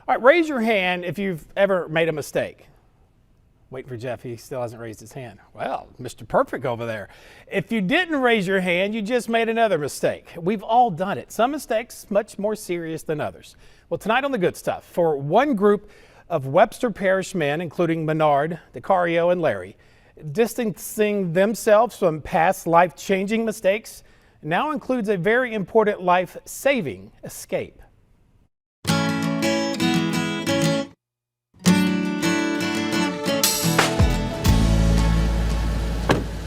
All right, raise your hand if you've ever made a mistake. Wait for Jeff, he still hasn't raised his hand. Well, Mr. Perfect over there. If you didn't raise your hand, you just made another mistake. We've all done it. Some mistakes much more serious than others. Well, tonight on The Good Stuff, for one group of Webster Parish men, including Menard, DeCario, and Larry, distancing themselves from past life-changing mistakes now includes a very important life-saving escape.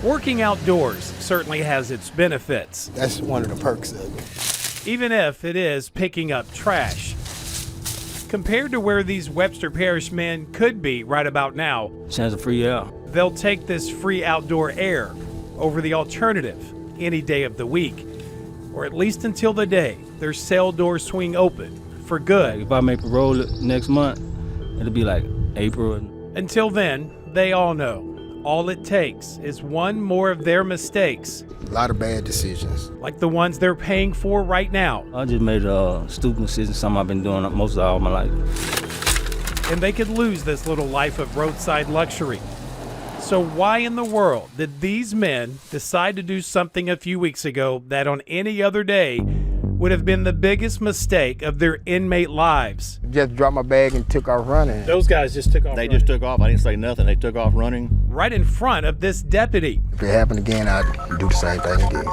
Working outdoors certainly has its benefits. That's one of the perks of it. Even if it is picking up trash. Compared to where these Webster Parish men could be right about now, chance of free air. They'll take this free outdoor air over the alternative any day of the week, or at least until the day their cell doors swing open for good. If I make a roll next month, it'll be like April. Until then, they all know. All it takes is one more of their mistakes. A lot of bad decisions. Like the ones they're paying for right now. I just made a stupid decision, something I've been doing most of all my life. And they could lose this little life of roadside luxury. So why in the world did these men decide to do something a few weeks ago that on any other day would have been the biggest mistake of their inmate lives? Just dropped my bag and took off running. Those guys just took off They running. just took off. I didn't say nothing. They took off running. Right in front of this deputy. If it happened again, I'd do the same thing again.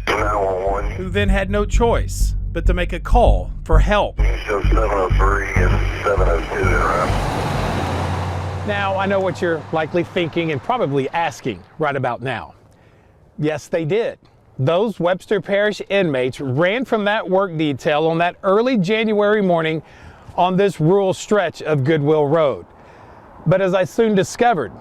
911. Who then had no choice but to make a call for help. So 703 and 702 around. Now, I know what you're likely thinking and probably asking right about now. Yes, they did. Those Webster Parish inmates ran from that work detail on that early January morning on this rural stretch of Goodwill Road. But as I soon discovered,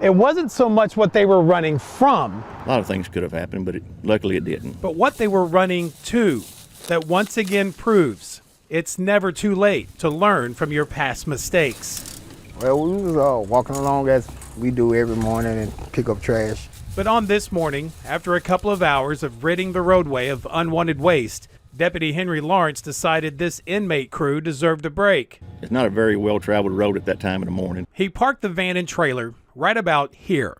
it wasn't so much what they were running from. A lot of things could have happened, but luckily it didn't. But what they were running to, that once again proves it's never too late to learn from your past mistakes. Well, we was walking along as we do every morning and pick up trash. But on this morning, after a couple of hours of ridding the roadway of unwanted waste, Deputy Henry Lawrence decided this inmate crew deserved a break. It's not a very well-traveled road at that time in the morning. He parked the van and trailer right about here,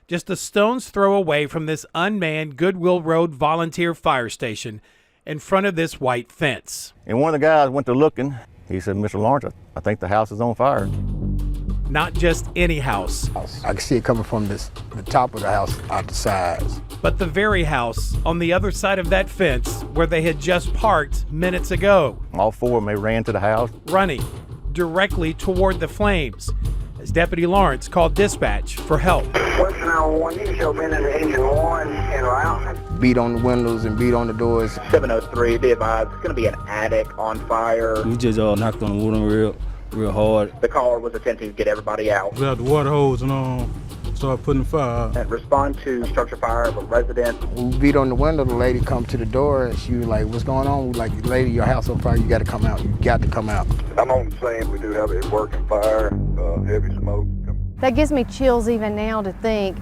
just a stone's throw away from this unmanned Goodwill Road volunteer fire station in front of this white fence. And one of the guys went to looking. He said, Mr. Lawrence, I think the house is on fire. Not just any house, I could see it coming from the top of the house out the sides. but the very house on the other side of that fence where they had just parked minutes ago. All four of them, they ran to the house. Running directly toward the flames as Deputy Lawrence called dispatch for help. West 911, you can show Ben in engine 1 and route. Beat on the windows and beat on the doors. 703, be advised, it's going to be an attic on fire. We just knocked on the wooden real hard. The caller was attempting to get everybody out. We had the water hose and started putting the fire out. And respond to structure fire of a resident. We beat on the window, the lady come to the door and she was like, what's going on? We was like, lady, your house on fire, you gotta come out, you got to come out. I'm on the scene, we do have a working fire, heavy smoke. That gives me chills even now to think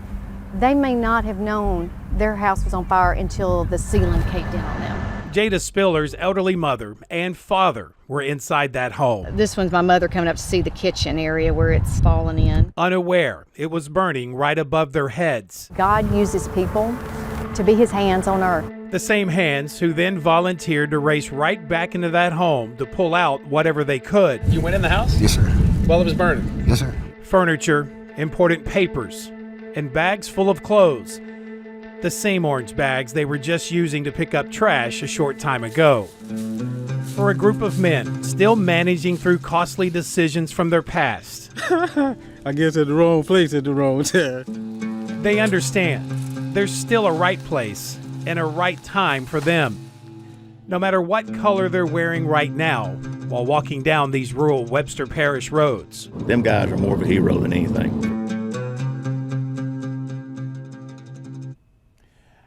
they may not have known their house was on fire until the ceiling caved in on them. Jada Spiller's elderly mother and father were inside that home. This one's my mother coming up to see the kitchen area where it's fallen in. Unaware it was burning right above their heads. God uses people to be his hands on earth. The same hands who then volunteered to race right back into that home to pull out whatever they could. You went in the house? Yes, sir. While it was burning? Yes, sir. Furniture, important papers, and bags full of clothes. The same orange bags they were just using to pick up trash a short time ago. For a group of men still managing through costly decisions from their past. I guess at the wrong place at the wrong time. They understand there's still a right place and a right time for them. No matter what color they're wearing right now while walking down these rural Webster Parish roads. Them guys are more of a hero than anything.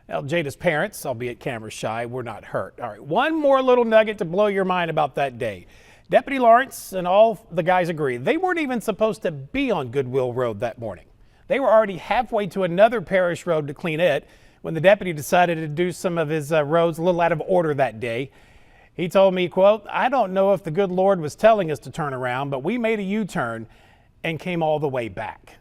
Now, Jada's parents, albeit camera shy, were not hurt. All right, one more little nugget to blow your mind about that day. Deputy Lawrence and all the guys agree they weren't even supposed to be on Goodwill Road that morning. They were already halfway to another parish road to clean it when the deputy decided to do some of his roads a little out of order that day. He told me, quote, "I don't know if the good Lord was telling us to turn around, but we made a U-turn and came all the way back."